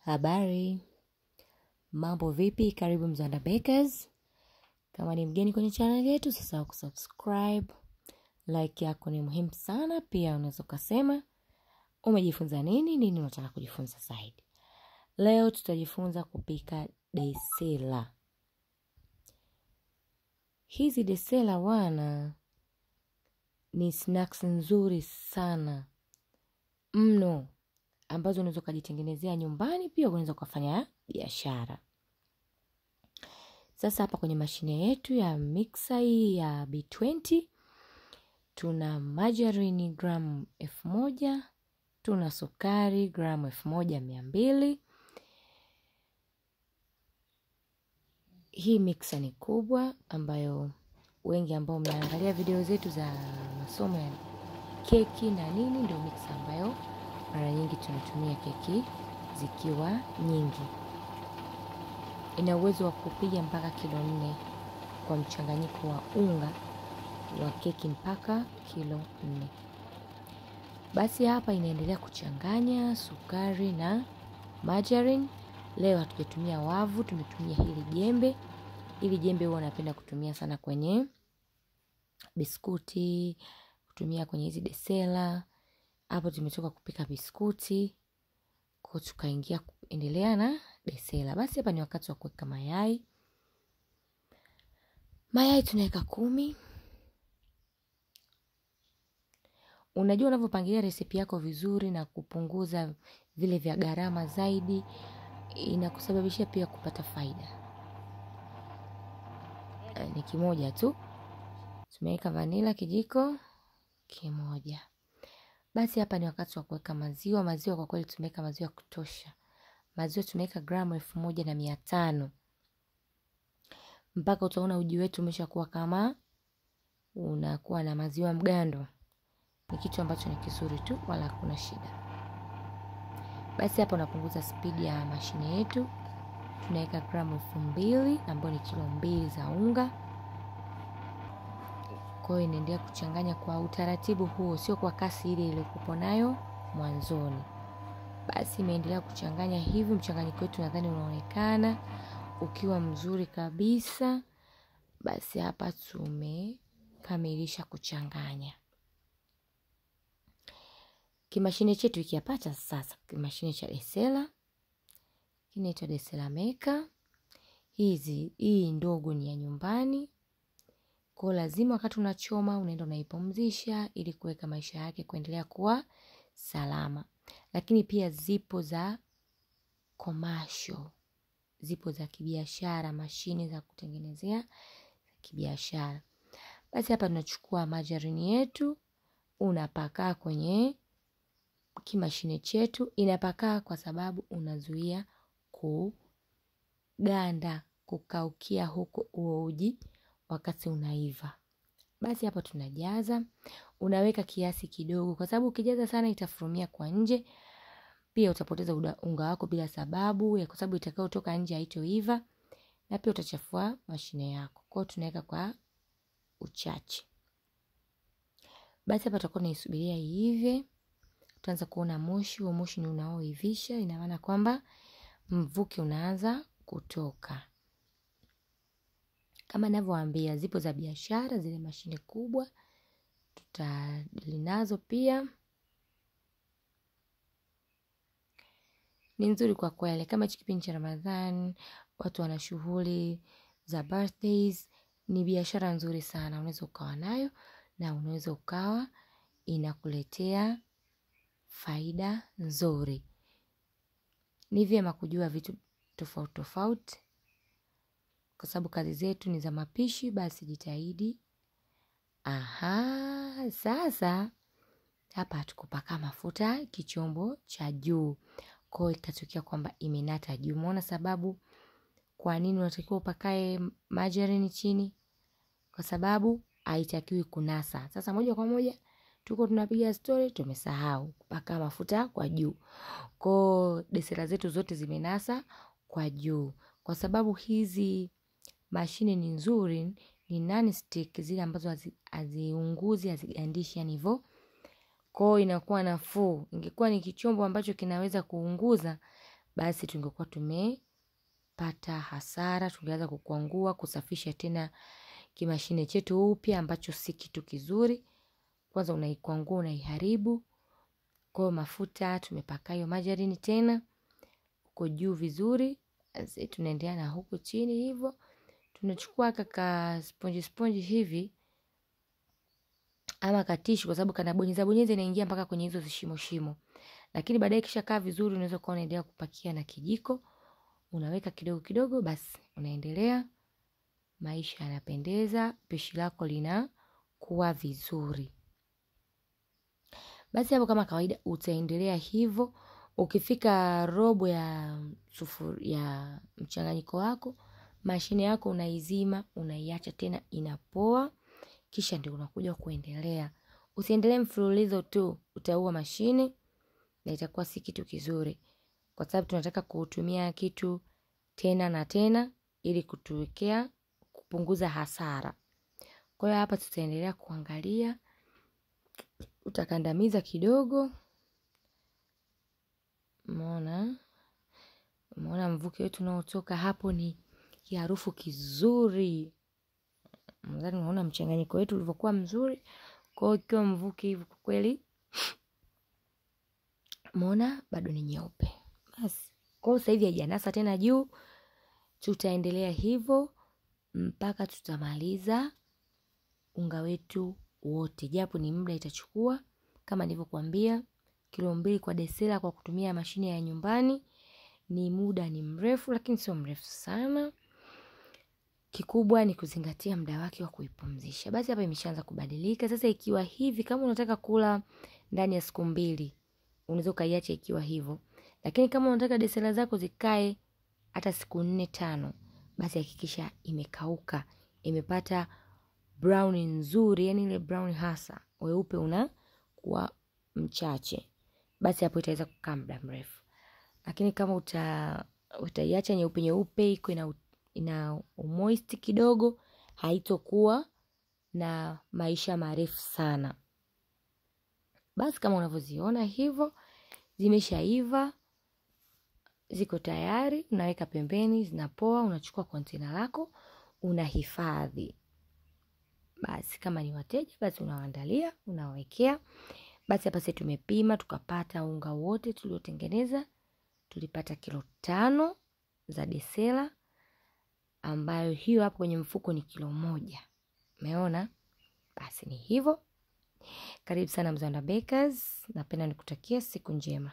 Habari, mambo vipi? Karibu Mzanda Bakers. Kama ni mgeni kwenye channel yetu, usisahau kusubscribe. Like yako ni muhimu sana. Pia unaweza kusema umejifunza nini unataka kujifunza zaidi. Leo tutajifunza kupika desela. Hizi desela ni snacks nzuri sana mno, ambazo unaweza kujitengenezea nyumbani, pia unaweza kufanya biashara. Sasa hapa kwenye mashine yetu ya mixer hii ya B20 tuna margarine gramu 1000, tuna sukari gramu 1200. Hii mixer ni kubwa, ambayo wengi ambao mnaangalia video zetu za masomo ya keki na nini, ndio mixer ambayo mara nyingi tunatumia keki zikiwa nyingi. Ina uwezo wa kupiga mpaka kilo 4 kwa mchanganyiko wa unga wa keki mpaka kilo 4. Basi hapa inaendelea kuchanganya sukari na margarine. Leo hatujatumia wavu, tumetumia hili jembe. Hili jembe huwa napenda kutumia sana kwenye biskuti, kutumia kwenye hizi desela. Hapo tumetoka kupika biskuti, kwa tukaingia kuendelea na desela. Basi hapa ni wakati wa kuweka mayai. Mayai tunaweka 10. Unajua unavyopangilia resipi yako vizuri na kupunguza vile vya gharama zaidi, inakusababishia pia kupata faida. Ni kimoja tu. Tumeweka vanilla kijiko 1. Basi hapa ni wakati wa kuweka maziwa. Maziwa kwa kweli tumeweka maziwa kutosha. Maziwa tumeweka gramu 1500. Mpaka utaona uji wetu umeshakuwa kama unakuwa na maziwa mgando. Ni kitu ambacho ni kizuri tu, wala hakuna shida. Basi hapa unapunguza speed ya mashine yetu. Tunaweka gramu 2000, ambayo ni kilo 2 za unga. Kwa hiyo inaendelea kuchanganya kwa utaratibu huo, sio kwa kasi ile iliyokuwa nayo mwanzoni. Basi imeendelea kuchanganya hivi. Mchanganyiko wetu nadhani unaonekana ukiwa mzuri kabisa. Basi hapa tumekamilisha kuchanganya. Kimashine chetu ikiapata sasa, kimashine cha desela kinaitwa desela maker. Hii ndogo ni ya nyumbani. Kwa lazima wakati unachoma unaenda unaipumzisha ili kuweka maisha yake kuendelea kuwa salama. Lakini pia zipo za commercial, zipo za kibiashara, mashine za kutengenezea kibiashara. Basi hapa tunachukua margarine yetu, unapaka kwenye kimashine chetu. Inapaka kwa sababu unazuia kuganda, kukaukia huko uji wakati unaiva. Basi hapa tunajaza. Unaweka kiasi kidogo, kwa sababu ukijaza sana itafurumia kwa nje. Pia utapoteza unga wako bila sababu, kwa sababu itakao toka nje haitoiva, na pia utachafua mashine yako. Kwa hiyo tunaweka kwa uchache. Basi hapa tutakuwa tunaisubiria iive. Tutaanza kuona moshi. Huo moshi ni unaoivisha, ina maana kwamba mvuke unaanza kutoka. Kama ninavyowaambia, zipo za biashara, zile mashine kubwa tutalinazo pia. Ni nzuri kwa kweli. Kama kipindi cha Ramadhani, watu wana shughuli za birthdays, ni biashara nzuri sana. Unaweza ukawa nayo na unaweza ukawa inakuletea faida nzuri. Ni vyema kujua vitu tofauti tofauti, kwa sababu kazi zetu ni za mapishi. Basi jitahidi. Sasa hapa tukupaka mafuta kichombo cha juu. Kwa hiyo ikatokea kwamba imenata juu. Umeona sababu kwa nini unatakiwa upakae margarine chini? Kwa sababu haitakiwi kunasa. Sasa moja kwa moja tuko tunapiga story, tumesahau kupaka mafuta kwa juu. Kwa desela zetu zote zimenasa kwa juu. Kwa sababu hizi mashine ni nzuri, ni non-stick, zile ambazo haziunguzi, hazigandishi, yani hivyo. Kwa hiyo inakuwa nafuu. Ingekuwa ni kichombo ambacho kinaweza kuunguza, basi tungekuwa tumepata hasara. Tungeanza kukwangua, kusafisha tena kimashine chetu upya, ambacho si kitu kizuri. Kwanza unaikwangua, unaiharibu. Kwa mafuta tumepaka hiyo margarine tena uko juu vizuri. Sasa tunaendelea na huko chini hivyo. Tunachukua kaka sponge hivi ama katishu, kwa sababu kana bonyeza inaingia mpaka kwenye hizo shimo. Lakini baadaye kisha kaa vizuri, unaweza kuwa unaendelea kupakia na kijiko. Unaweka kidogo kidogo, basi unaendelea. Maisha yanapendeza, pishi lako linakuwa vizuri. Basi hapo kama kawaida utaendelea hivyo. Ukifika robo ya ya mchanganyiko wako, mashine yako unaizima, unaiacha tena inapoa, kisha ndio unakuja kuendelea. Usiendelee mfululizo tu, utaua mashine na itakuwa si kitu kizuri. Kwa sababu tunataka kutumia kitu tena na tena ili kupunguza hasara. Kwa hiyo hapa tutaendelea kuangalia. Utakandamiza kidogo. Umeona mvuke wetu unaotoka hapo, ni harufu kizuri. Mzani unaona mchanganyiko wetu ulivyokuwa mzuri. Kwa hiyo ikiwa mvuke hivi kwa kweli, umeona bado ni nyeupe. Basi kwa hiyo sasa hivi haijanasa tena juu. Tutaendelea hivyo mpaka tutamaliza unga wetu wote. Japo ni muda itachukua, kama nilivyokuambia, kilo 2 kwa desela kwa kutumia mashine ya nyumbani. Ni muda ni mrefu, lakini sio mrefu sana. Kikubwa ni kuzingatia muda wake wa kuipumzisha. Basi hapa imeshaanza kubadilika. Sasa ikiwa hivi, kama unataka kula ndani ya siku 2, unaweza kaiacha ikiwa hivyo. Lakini kama unataka desela zako zikae hata siku 4-5, basi hakikisha imekauka, imepata brown nzuri, yani ile brown hasa, weupe unakuwa mchache. Basi hapo itaweza kukaa muda mrefu. Lakini kama utaiacha nyeupe iko ina moist kidogo, haitokuwa na maisha marefu sana. Basi kama unavyoziona hivyo, zimeshaiva, ziko tayari. Unaweka pembeni, zinapoa. Unachukua container lako, unahifadhi. Basi kama ni wateja, basi unawaandalia, unawekea. Basi hapa sisi tumepima, tukapata unga wote tuliotengeneza. Tulipata kilo 5 za desela, ambayo hiyo hapo kwenye mfuko ni kilo 1. Umeona? Basi ni hivyo. Karibu sana Mzanda Bakers. Napenda nikutakia siku njema.